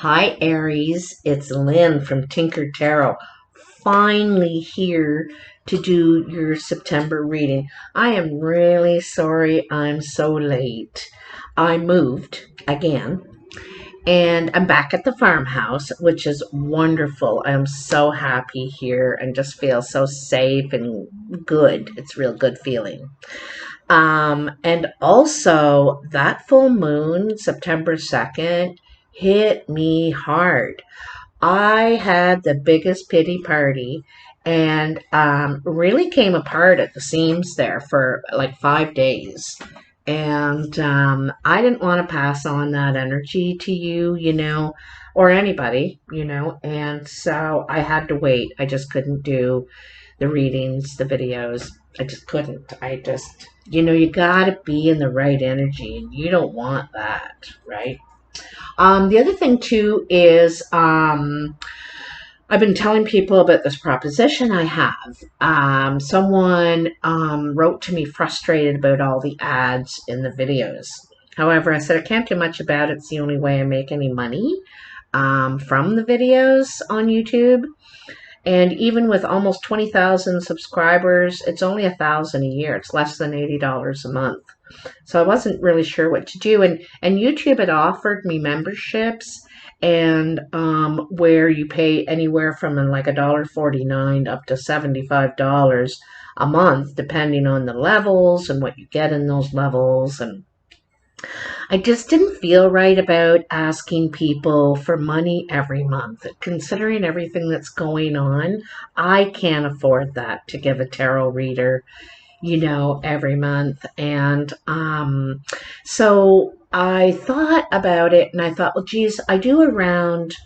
Hi Aries, it's Lynn from Tinker Tarot. Finally here to do your September reading. I am really sorry I'm so late. I moved again and I'm back at the farmhouse, which is wonderful. I'm so happy here and just feel so safe and good. It's a real good feeling. And also that full moon, September 2nd, hit me hard. I had the biggest pity party and really came apart at the seams there for like 5 days. And I didn't want to pass on that energy to you, or anybody, and so I had to wait. I just couldn't do the readings, the videos. I just couldn't. You gotta be in the right energy, and you don't want that, right? The other thing too is I've been telling people about this proposition I have. Someone wrote to me frustrated about all the ads in the videos. However, I said I can't do much about it. It's the only way I make any money from the videos on YouTube. And even with almost 20,000 subscribers, it's only $1,000 a year. It's less than $80 a month. So I wasn't really sure what to do. And YouTube had offered me memberships and where you pay anywhere from like $1.49 up to $75 a month, depending on the levels and what you get in those levels. And I just didn't feel right about asking people for money every month. Considering everything that's going on, I can't afford that to give a tarot reader, every month. And so I thought about it and I thought, well, geez, I do around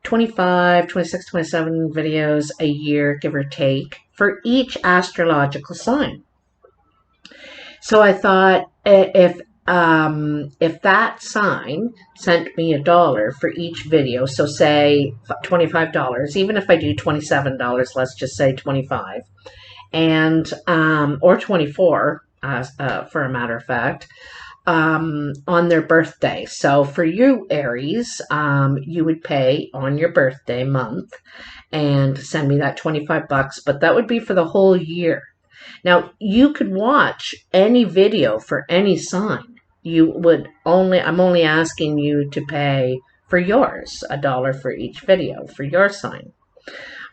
25, 26, 27 videos a year, give or take, for each astrological sign. So I thought if that sign sent me $1 for each video, so say $25, even if I do $27, let's just say 25, and or 24, for a matter of fact, on their birthday. So for you, Aries, you would pay on your birthday month and send me that $25, but that would be for the whole year. Now, you could watch any video for any sign. I'm only asking you to pay for yours, $1 for each video for your sign.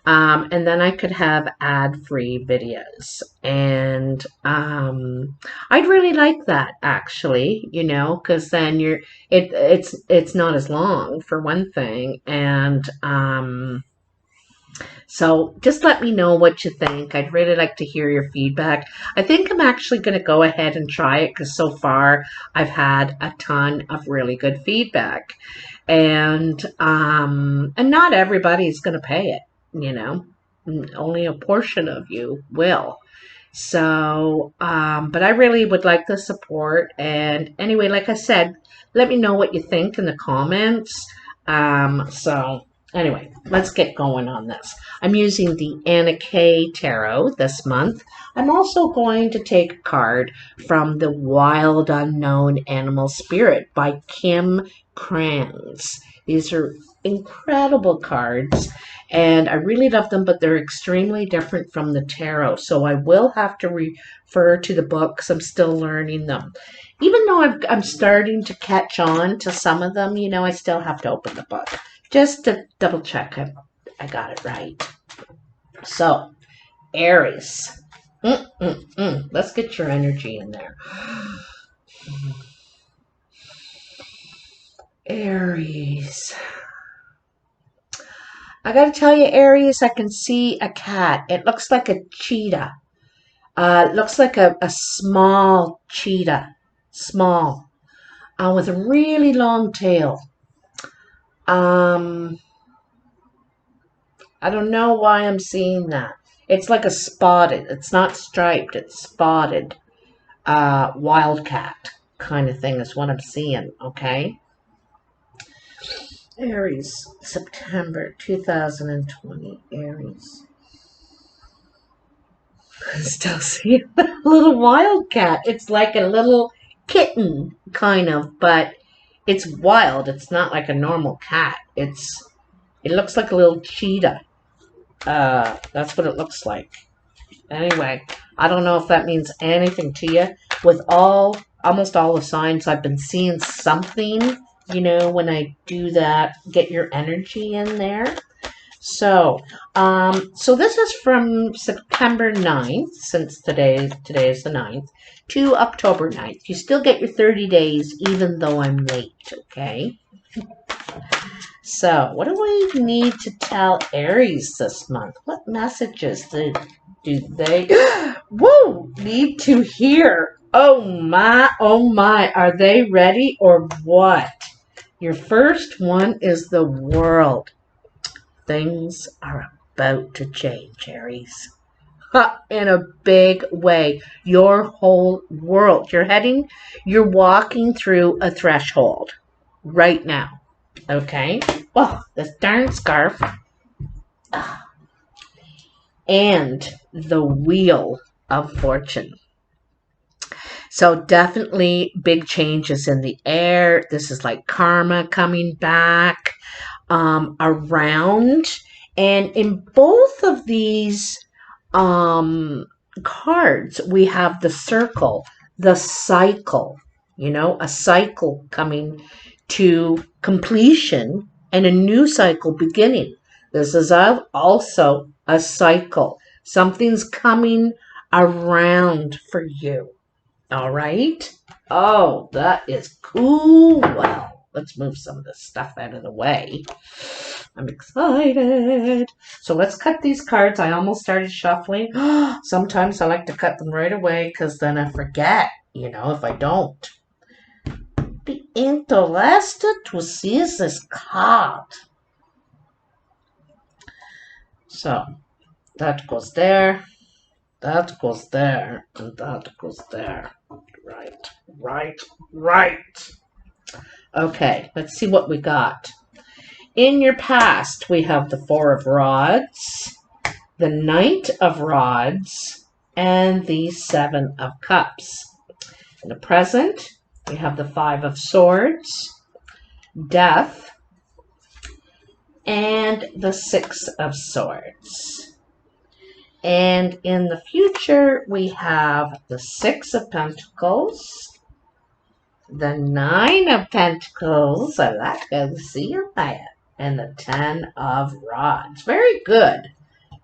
And then I could have ad-free videos. And I'd really like that, actually, because then it's not as long, for one thing. And so just let me know what you think. I'd really like to hear your feedback. I think I'm actually going to go ahead and try it because so far I've had a ton of really good feedback. And not everybody's going to pay it, Only a portion of you will. So, but I really would like the support. And anyway, like I said, let me know what you think in the comments. So anyway, let's get going on this. I'm using the Anna K Tarot this month. I'm also going to take a card from the Wild Unknown Animal Spirit by Kim Krans. These are incredible cards, and I really love them, but they're extremely different from the tarot. So I will have to refer to the books. I'm still learning them. Even though I'm starting to catch on to some of them, I still have to open the book just to double check I got it right. So, Aries. Let's get your energy in there. Aries. I gotta tell you, Aries, I can see a cat. It looks like a cheetah. It looks like a small cheetah. Small. With a really long tail. I don't know why I'm seeing that. It's like a spotted. It's not striped. It's spotted. Wildcat kind of thing is what I'm seeing, okay? Aries, September 2020, Aries. I still see a little wildcat. It's like a little kitten, kind of, but It's wild. It's not like a normal cat. It looks like a little cheetah. That's what it looks like. Anyway, I don't know if that means anything to you. With almost all the signs, I've been seeing something, when I do that, get your energy in there. So, so this is from September 9th, since today is the 9th, to October 9th. You still get your 30 days, even though I'm late, okay? So, what do we need to tell Aries this month? What messages do they woo, need to hear? Oh my, are they ready or what? Your first one is the world. Things are about to change, Aries. In a big way. Your whole world. You're walking through a threshold right now. Okay? Well, this darn scarf. And the wheel of fortune. So definitely big changes in the air. This is like karma coming back around. And in both of these cards, we have the circle, the cycle, a cycle coming to completion and a new cycle beginning. This is also a cycle. Something's coming around for you. All right? Oh, that is cool. Well, let's move some of this stuff out of the way. I'm excited. So let's cut these cards. I almost started shuffling. Sometimes I like to cut them right away because then I forget, if I don't. Be interested to see this card. So that goes there, that goes there, and that goes there. Right. Okay, let's see what we got. In your past, we have the Four of Rods, the Knight of Rods, and the Seven of Cups. In the present, we have the Five of Swords, Death, and the Six of Swords. And in the future, we have the Six of Pentacles, the Nine of Pentacles, I like to see your that, and the Ten of Rods. Very good.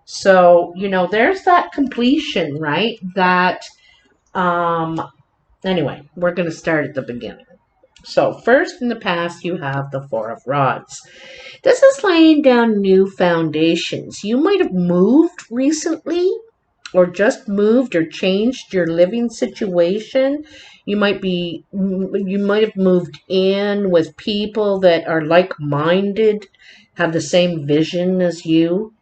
So, there's that completion, right? That, anyway, we're going to start at the beginning. So, first in the past, you have the Four of Rods. This is laying down new foundations. You might have moved recently, or just moved or changed your living situation. You might have moved in with people that are like-minded, have the same vision as you.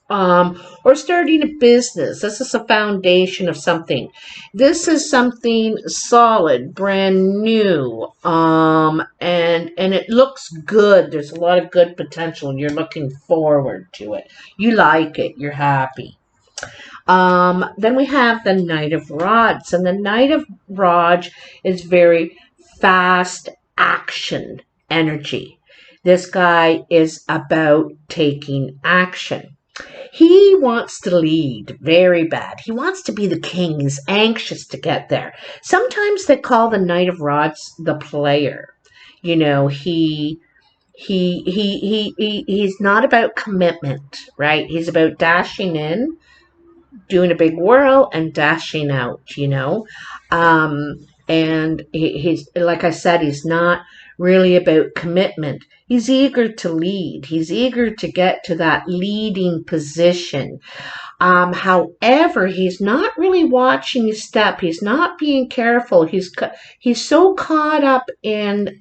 Or starting a business. This is a foundation of something. This is something solid, brand new, and it looks good. There's a lot of good potential, and you're looking forward to it. You like it. You're happy. Then we have the Knight of Rods, and the Knight of Rods is very fast action energy. This guy is about taking action. He wants to lead very bad. He wants to be the king. He's anxious to get there. Sometimes they call the Knight of Rods the player. He's not about commitment, right? He's about dashing in, doing a big whirl, and dashing out, and he's, like I said, he's not really about commitment. He's eager to lead. He's eager to get to that leading position. However, he's not really watching his step. He's not being careful. He's so caught up in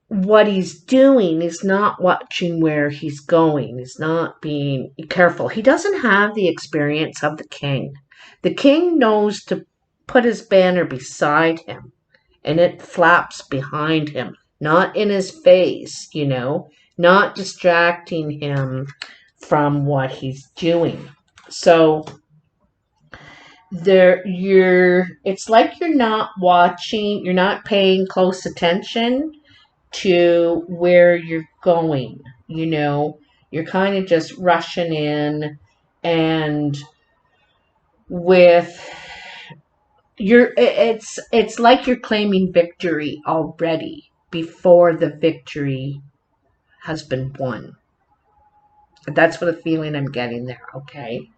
what he's doing. He's not watching where he's going. He's not being careful. He doesn't have the experience of the king. The king knows to put his banner beside him, and it flaps behind him, not in his face, not distracting him from what he's doing. So it's like you're not watching, you're not paying close attention to where you're going. You're kind of just rushing in, and with it's like you're claiming victory already before the victory has been won. That's what the feeling I'm getting there. Okay.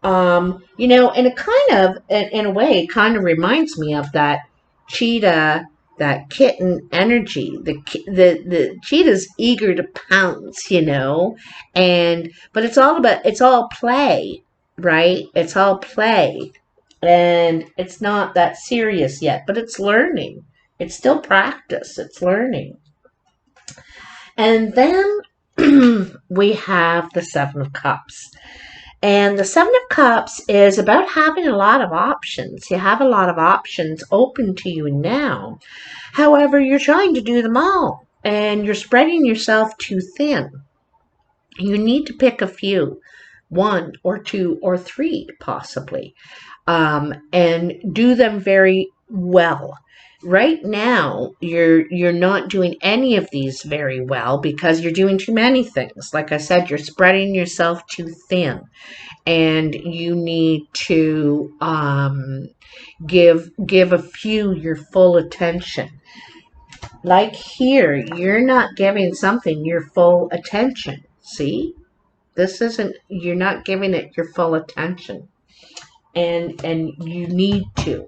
And it kind of, in a way, kind of reminds me of that cheetah, that kitten energy. The cheetah's eager to pounce, but it's all play, right? It's all play, and it's not that serious yet, but it's learning. It's still practice. It's learning. And then we have the Seven of Cups. And the Seven of Cups is about having a lot of options. You have a lot of options open to you now. However, you're trying to do them all, and you're spreading yourself too thin. You need to pick a few, one or two or three possibly, and do them very well. Right now, you're not doing any of these very well because you're doing too many things. Like I said, you're spreading yourself too thin, and you need to give a few your full attention. Like here, you're not giving something your full attention. See? You're not giving it your full attention. And you need to,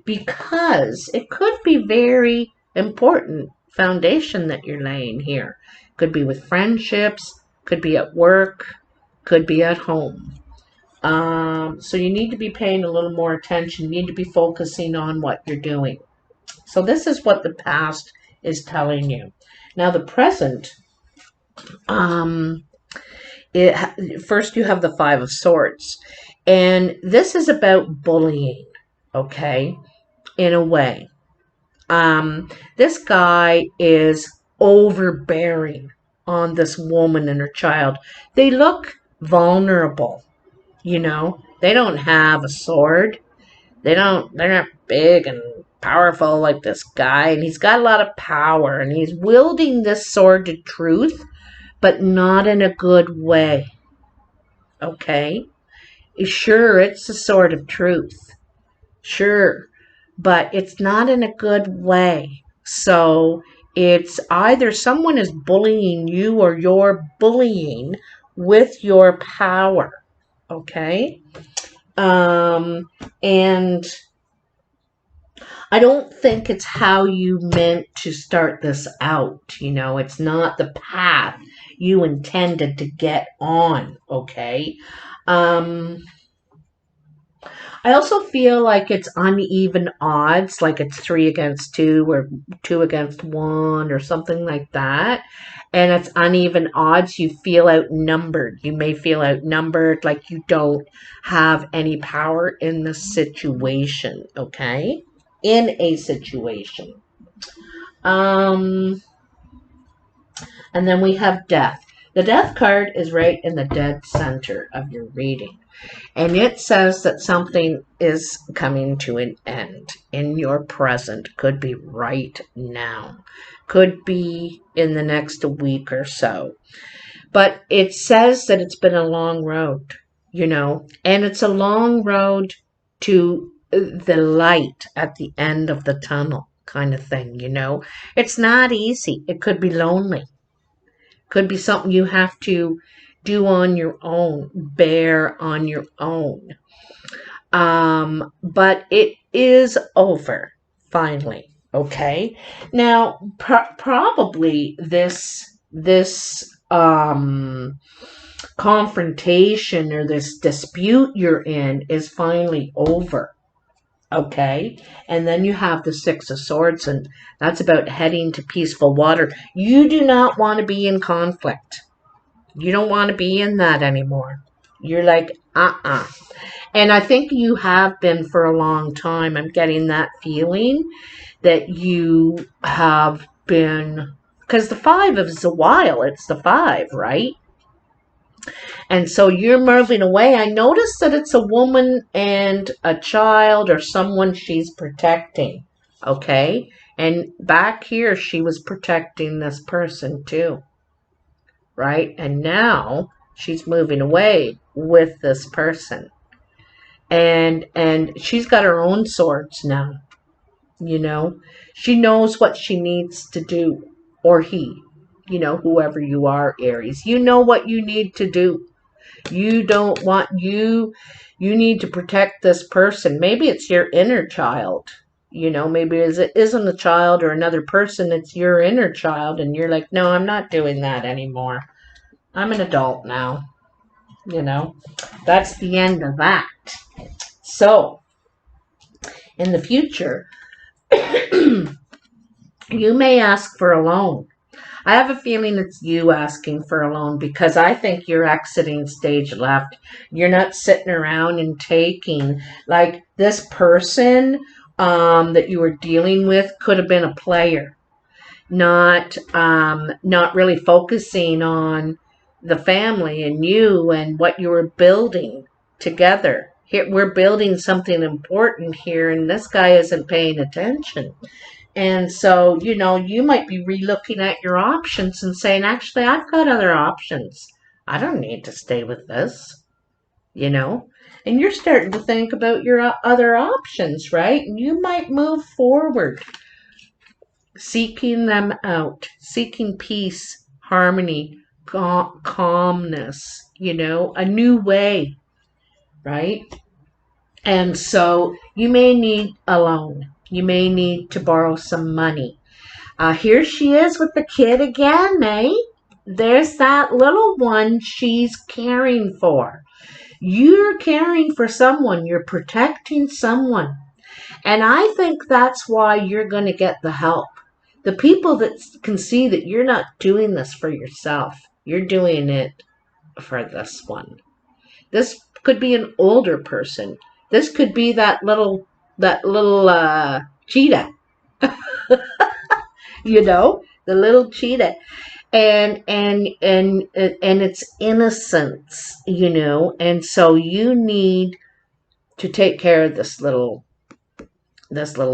because it could be very important foundation that you're laying here. Could be with friendships, could be at work, could be at home. So you need to be paying a little more attention. You need to be focusing on what you're doing. So this is what the past is telling you. Now the present, first you have the Five of Swords. And this is about bullying, okay, in a way. This guy is overbearing on this woman and her child. They look vulnerable, They don't have a sword. They're not big and powerful like this guy. And he's got a lot of power. And he's wielding this sword to truth, but not in a good way, okay? Sure, it's a sword of truth. Sure. But it's not in a good way. So it's either someone is bullying you or you're bullying with your power. Okay? And I don't think it's how you meant to start this out. It's not the path you intended to get on. Okay? I also feel like it's uneven odds, like it's 3 against 2 or 2 against 1 or something like that. And it's uneven odds. You feel outnumbered. You may feel outnumbered, like you don't have any power in the situation, okay? In a situation. And then we have death. The death card is right in the dead center of your reading. And it says that something is coming to an end in your present. Could be right now. Could be in the next week or so. But it says that it's been a long road, And it's a long road to the light at the end of the tunnel kind of thing, It's not easy. It could be lonely. Could be something you have to do on your own, bear on your own. But it is over, finally, okay? Now, probably this confrontation or this dispute you're in is finally over, okay? And then you have the Six of Swords, and that's about heading to peaceful water. You do not want to be in conflict. You don't want to be in that anymore. You're like, And I think you have been for a long time. I'm getting that feeling that you have been, because the 5 is a while. It's the 5, right? And so you're moving away. I notice that it's a woman and a child or someone she's protecting. Okay? And back here, she was protecting this person too. Right? And now she's moving away with this person. And she's got her own swords now. You know, she knows what she needs to do, or he, whoever you are, Aries, you know what you need to do. You don't want you need to protect this person. Maybe it's your inner child. Maybe it isn't a child or another person, it's your inner child, and you're like, no, I'm not doing that anymore. I'm an adult now. That's the end of that. So, in the future, you may ask for a loan. I have a feeling it's you asking for a loan because I think you're exiting stage left. You're not sitting around and taking, like, this person that you were dealing with could have been a player, not really focusing on the family and you and what you were building together. Here, we're building something important here, and this guy isn't paying attention. And so, you might be relooking at your options and saying, actually, I've got other options. I don't need to stay with this, And you're starting to think about your other options, right? And you might move forward, seeking them out, seeking peace, harmony, calmness, a new way, right? And so you may need a loan. You may need to borrow some money. Here she is with the kid again, eh? There's that little one she's caring for. You're caring for someone. You're protecting someone. And I think that's why you're going to get the help. The people that can see that you're not doing this for yourself. You're doing it for this one. This could be an older person. This could be that little cheetah. The little cheetah. And it's innocence, and so you need to take care of this little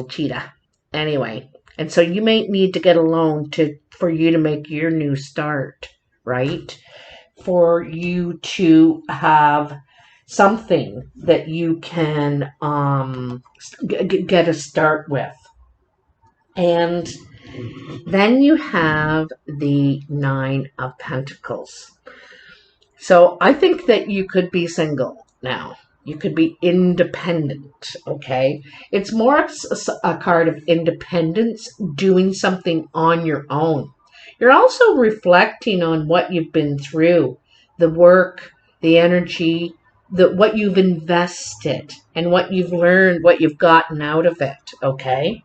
cheetah anyway. And so you may need to get a loan for you to make your new start, right? For you to have something that you can get a start with. And then you have the 9 of Pentacles. So I think that you could be single now. You could be independent, okay? It's more a card of independence, doing something on your own. You're also reflecting on what you've been through, the work, the energy, what you've invested, and what you've learned, what you've gotten out of it, okay?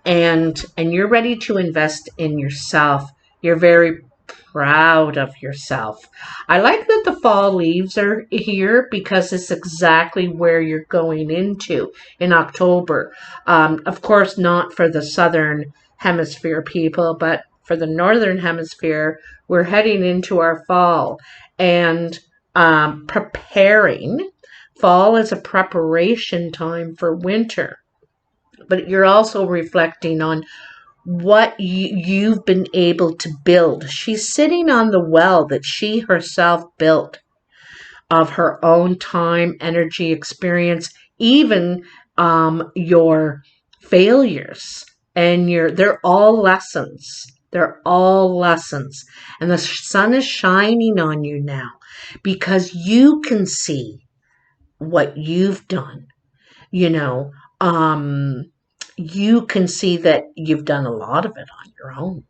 And you're ready to invest in yourself. You're very proud of yourself. I like that the fall leaves are here because it's exactly where you're going into in October. Of course, not for the southern hemisphere people, but for the northern hemisphere, we're heading into our fall and preparing. Fall is a preparation time for winter. But you're also reflecting on what you've been able to build. She's sitting on the well that she herself built of her own time, energy, experience, even your failures. And they're all lessons. They're all lessons. And the sun is shining on you now because you can see what you've done. You can see that you've done a lot of it on your own,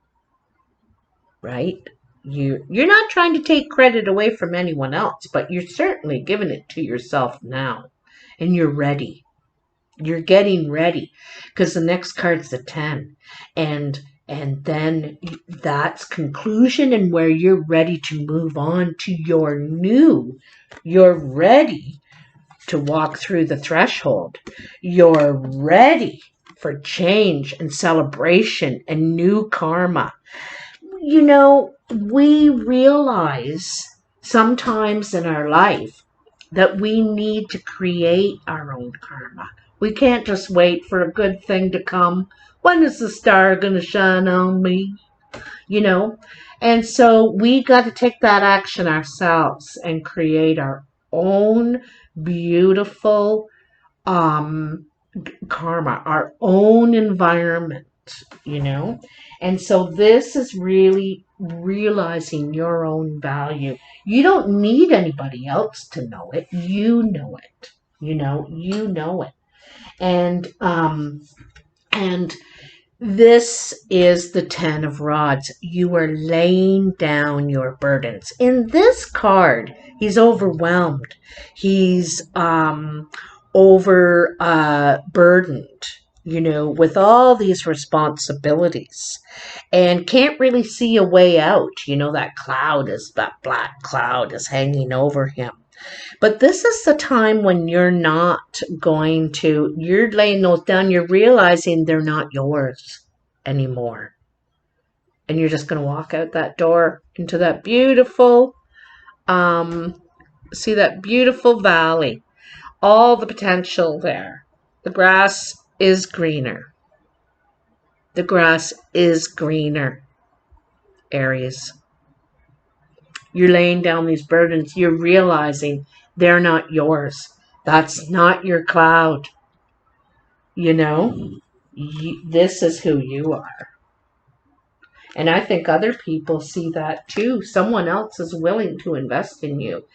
right? You're not trying to take credit away from anyone else, but you're certainly giving it to yourself now, and you're ready. You're getting ready because the next card's the 10, and then that's conclusion and where you're ready to move on to your new. You're ready to walk through the threshold. You're ready for change and celebration and new karma. We realize sometimes in our life that we need to create our own karma. We can't just wait for a good thing to come. When is the star going to shine on me? You know? And so we got to take that action ourselves and create our own beautiful um, karma, our own environment, you know? And so this is really realizing your own value. You don't need anybody else to know it. You know it. You know it. And this is the Ten of Rods. You are laying down your burdens. In this card, he's overwhelmed. He's burdened, with all these responsibilities and can't really see a way out. That black cloud is hanging over him. But this is the time when you're laying those down, you're realizing they're not yours anymore. And you're just going to walk out that door into that beautiful, see that beautiful valley, all the potential there. The grass is greener. The grass is greener, Aries. You're laying down these burdens. You're realizing they're not yours. That's not your cloud. This is who you are. And I think other people see that too. Someone else is willing to invest in you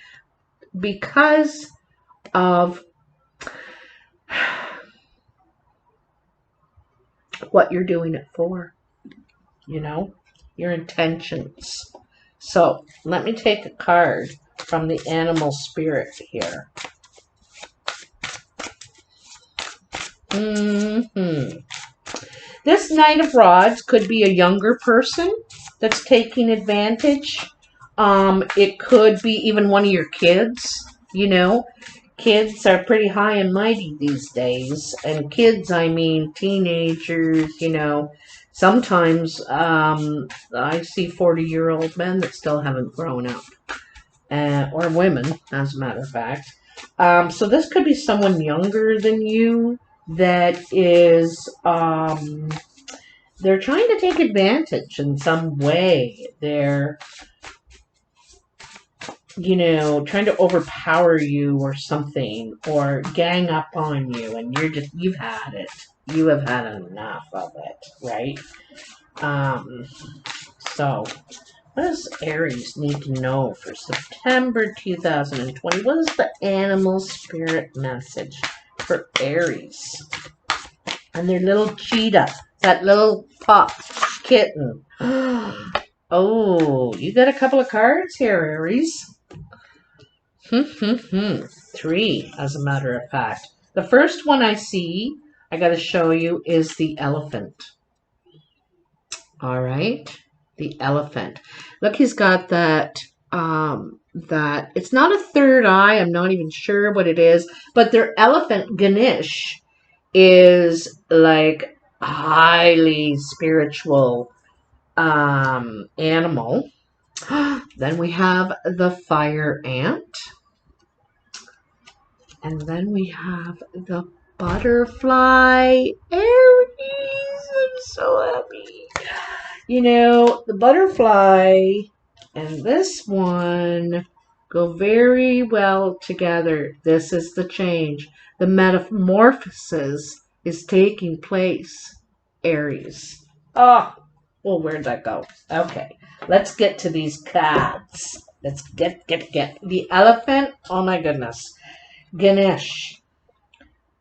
because of what you're doing it for, your intentions. So let me take a card from the animal spirit here. This Knight of Rods could be a younger person that's taking advantage. It could be even one of your kids, Kids are pretty high and mighty these days. And kids, I mean teenagers, Sometimes I see 40-year-old men that still haven't grown up. Or women, as a matter of fact. So this could be someone younger than you that is, they're trying to take advantage in some way. They're, trying to overpower you or something, or gang up on you, and you've had it. You have had enough of it, right? So what does Aries need to know for September 2020? What is the animal spirit message for Aries? And their little cheetah, that little pup kitten. Oh, you got a couple of cards here, Aries. 3, as a matter of fact. The first one I see, I got to show you, is the elephant. All right, the elephant. Look, he's got that, it's not a third eye. I'm not even sure what it is, but their elephant, Ganesh, is like a highly spiritual animal. Then we have the fire ant. And then we have the butterfly. Aries, I'm so happy. The butterfly and this one go very well together. This is the change. The metamorphosis is taking place, Aries. Oh, well, where'd that go? Okay, let's get to these cards. Let's get. The elephant, oh my goodness. Ganesh.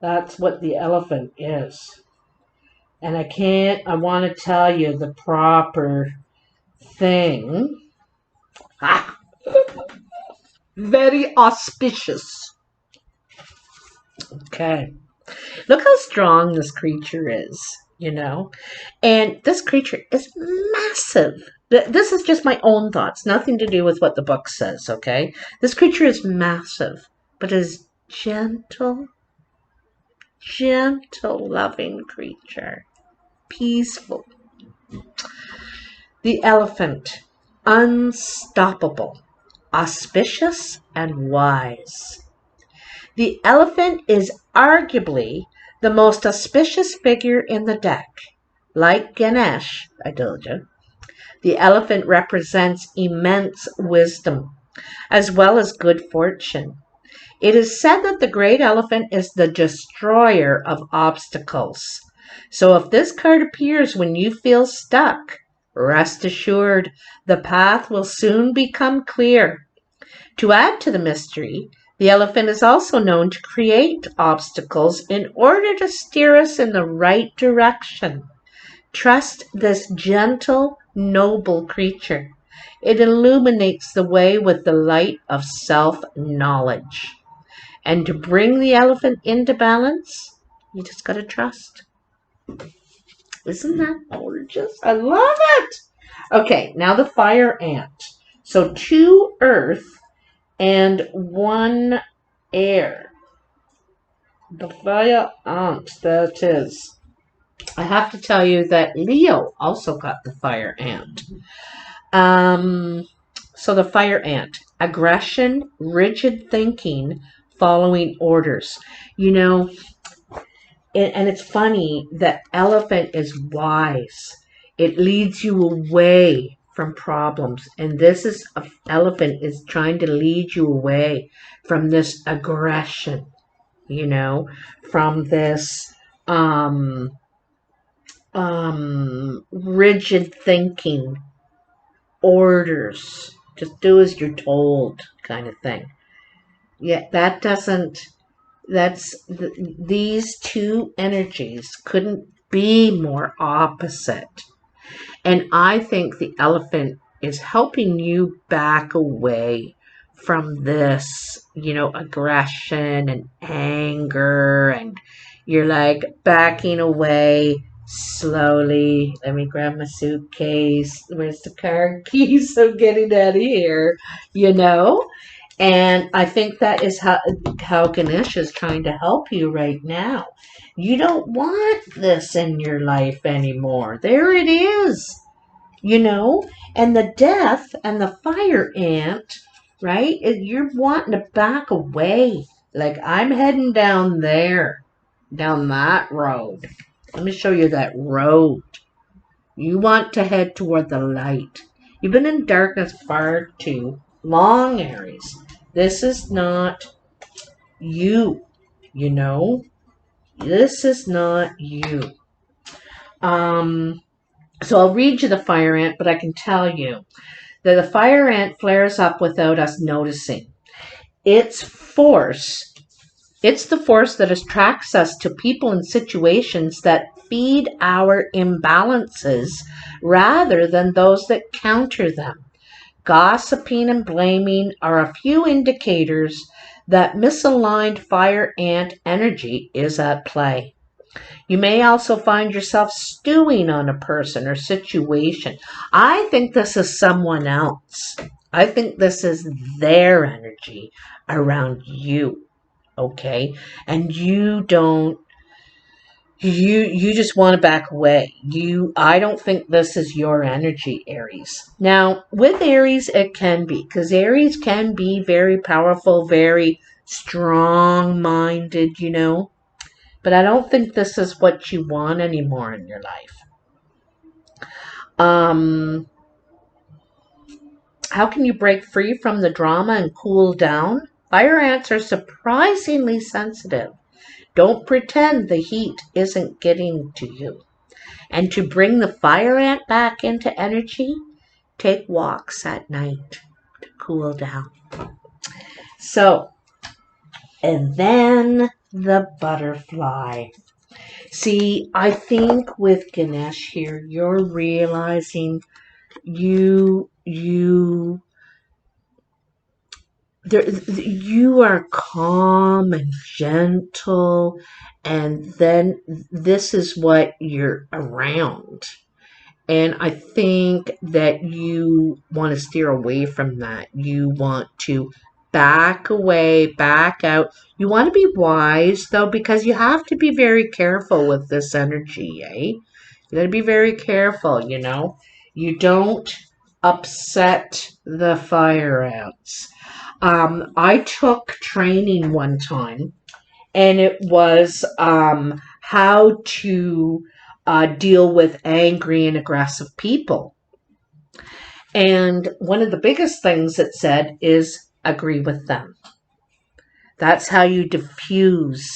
That's what the elephant is. And I want to tell you the proper thing. Very auspicious. Okay. Look how strong this creature is, And this creature is massive. This is just my own thoughts, nothing to do with what the book says, okay? This creature is massive, but is gentle, loving creature. Peaceful. The elephant, unstoppable, auspicious and wise. The elephant is arguably the most auspicious figure in the deck. Like Ganesh, I told you, the elephant represents immense wisdom as well as good fortune. It is said that the great elephant is the destroyer of obstacles. So if this card appears when you feel stuck, rest assured the path will soon become clear. To add to the mystery, the elephant is also known to create obstacles in order to steer us in the right direction. Trust this gentle, noble creature. It illuminates the way with the light of self-knowledge. And to bring the elephant into balance, you just got to trust. Isn't that gorgeous? I love it. Okay, now the fire ant. So 2 earth and 1 air. The fire ant, that is. I have to tell you that Leo also got the fire ant. So the fire ant, aggression, rigid thinking, following orders. You know, and it's funny that elephant is wise. It leads you away from problems. And elephant is trying to lead you away from this aggression, from this rigid thinking, orders, just do as you're told kind of thing. Yeah, these two energies couldn't be more opposite. And I think the elephant is helping you back away from this, aggression and anger, and you're like backing away slowly. Let me grab my suitcase. Where's the car keys? I'm getting out of here, And I think that is how Ganesh is trying to help you right now. You don't want this in your life anymore. There it is, And the death and the fire ant, right? You're wanting to back away. Like, I'm heading down there, down that road. Let me show you that road. You want to head toward the light. You've been in darkness far too long, Aries. This is not you, This is not you. So I'll read you the fire ant, but I can tell you that the fire ant flares up without us noticing. It's the force that attracts us to people and situations that feed our imbalances rather than those that counter them. Gossiping and blaming are a few indicators that misaligned fire ant energy is at play. You may also find yourself stewing on a person or situation. I think this is someone else. I think this is their energy around you. Okay? And you just want to back away. I don't think this is your energy, Aries. Now, with Aries, it can be, because Aries can be very powerful, very strong-minded, But I don't think this is what you want anymore in your life. How can you break free from the drama and cool down? Fire ants are surprisingly sensitive. Don't pretend the heat isn't getting to you. And to bring the fire ant back into energy, take walks at night to cool down. So, and then the butterfly. See, I think with Ganesh here, you're realizing you are calm and gentle, and then this is what you're around. And I think that you want to steer away from that. You want to back away, back out. You want to be wise, though, because you have to be very careful with this energy, eh? You got to be very careful, You don't upset the fire ants. I took training one time, and it was how to deal with angry and aggressive people. And one of the biggest things it said is agree with them. That's how you diffuse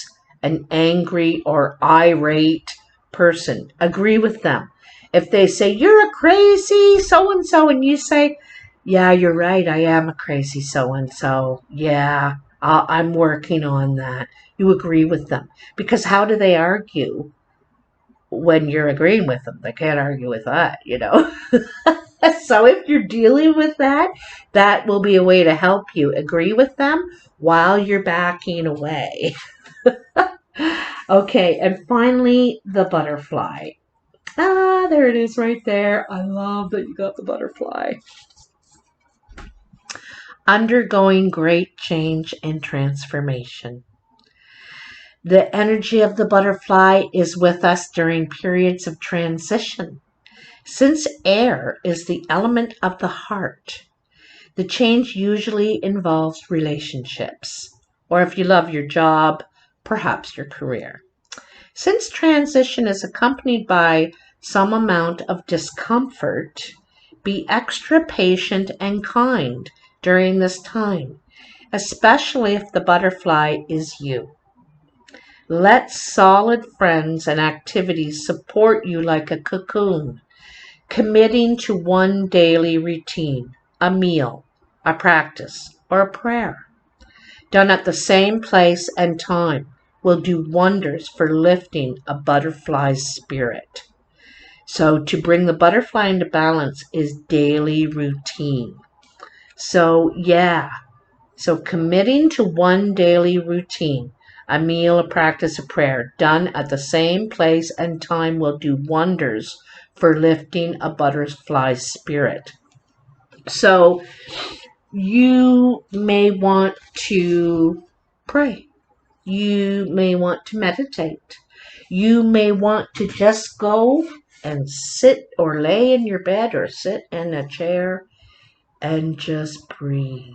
an angry or irate person. Agree with them. If they say, you're a crazy so-and-so, and you say, yeah, you're right, I am a crazy so-and-so. Yeah, I'm working on that. You agree with them. Because how do they argue when you're agreeing with them? They can't argue with that, you know. So if you're dealing with that, that will be a way to help you agree with them while you're backing away. Okay, and finally, the butterfly. Ah, there it is right there. I love that you got the butterfly. Undergoing great change and transformation. The energy of the butterfly is with us during periods of transition. Since air is the element of the heart, the change usually involves relationships, or if you love your job, perhaps your career. Since transition is accompanied by some amount of discomfort, be extra patient and kind during this time, especially if the butterfly is you. Let solid friends and activities support you like a cocoon, committing to one daily routine, a meal, a practice, or a prayer, done at the same place and time, will do wonders for lifting a butterfly's spirit. So to bring the butterfly into balance is daily routine. So yeah, so committing to one daily routine, a meal, a practice, a prayer, done at the same place and time will do wonders for lifting a butterfly's spirit. So you may want to pray. You may want to meditate. You may want to just go and sit or lay in your bed or sit in a chair and just breathe.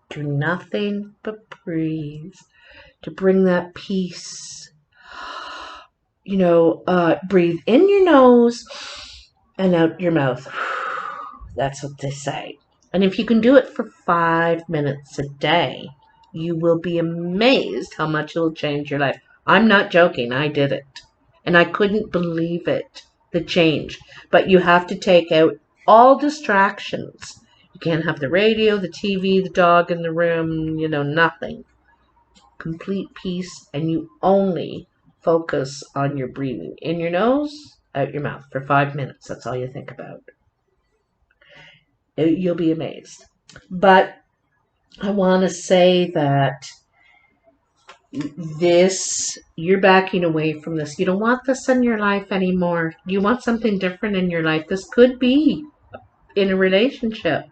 Do nothing but breathe to bring that peace. Breathe in your nose and out your mouth. That's what they say. And if you can do it for 5 minutes a day, you will be amazed how much it'll change your life. I'm not joking. I did it. And I couldn't believe it, the change. But you have to take out all distractions. You can't have the radio, the TV, the dog in the room, nothing. Complete peace, and you only focus on your breathing. In your nose, out your mouth for 5 minutes. That's all you think about. You'll be amazed. But I want to say that you're backing away from this. You don't want this in your life anymore. You want something different in your life. This could be in a relationship,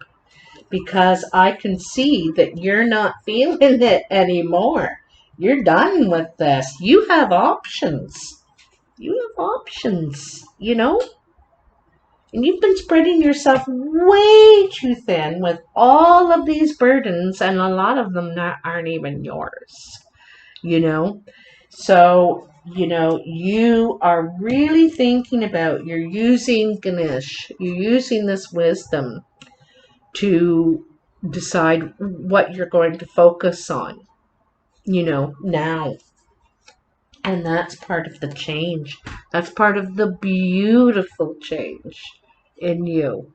because I can see that you're not feeling it anymore. You're done with this. You have options. And you've been spreading yourself way too thin with all of these burdens, and a lot of them aren't even yours. So, you are really thinking about, you're using Ganesh, you're using this wisdom to decide what you're going to focus on, now. And that's part of the change. That's part of the beautiful change in you.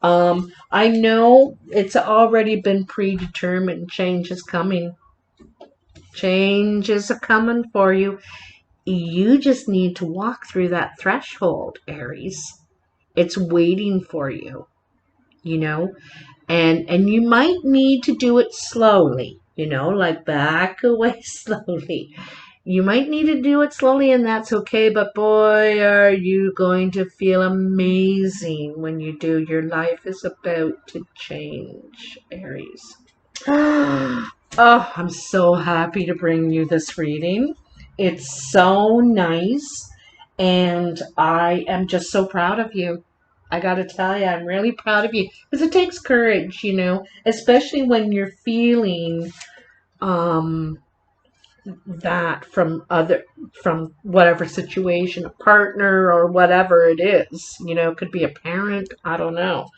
I know it's already been predetermined. Change is coming. Change is coming for you. You just need to walk through that threshold, Aries. It's waiting for you, and you might need to do it slowly, like back away slowly. You might need to do it slowly, and that's okay, but boy, are you going to feel amazing when you do. Your life is about to change, Aries. Oh, I'm so happy to bring you this reading. It's so nice, and I am just so proud of you. I got to tell you, I'm really proud of you because it takes courage, you know, especially when you're feeling um, that from whatever situation, a partner or whatever it is, you know, it could be a parent, I don't know.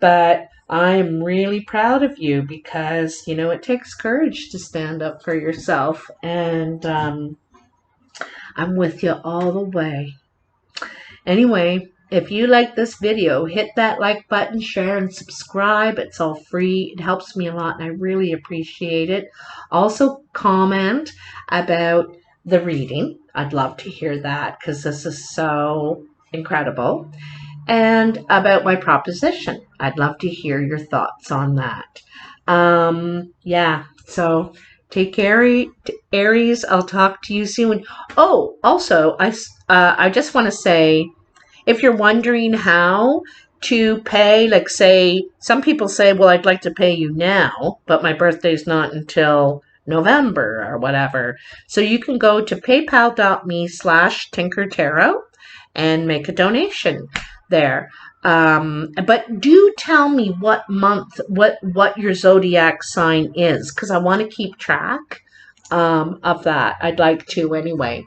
But I am really proud of you because, you know, it takes courage to stand up for yourself. And I'm with you all the way. Anyway, if you like this video, hit that like button, share, and subscribe. It's all free. It helps me a lot, and I really appreciate it. Also, comment about the reading. I'd love to hear that because this is so incredible. And about my proposition. I'd love to hear your thoughts on that. Yeah, so take care, Aries. I'll talk to you soon. Oh, also, I just want to say, if you're wondering how to pay, like say, some people say, well, I'd like to pay you now, but my birthday's not until November or whatever. So you can go to paypal.me/tinkertarot and make a donation there. But do tell me what month, what your zodiac sign is, because I want to keep track of that. I'd like to anyway.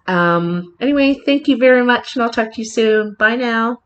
Anyway, thank you very much, and I'll talk to you soon. Bye now.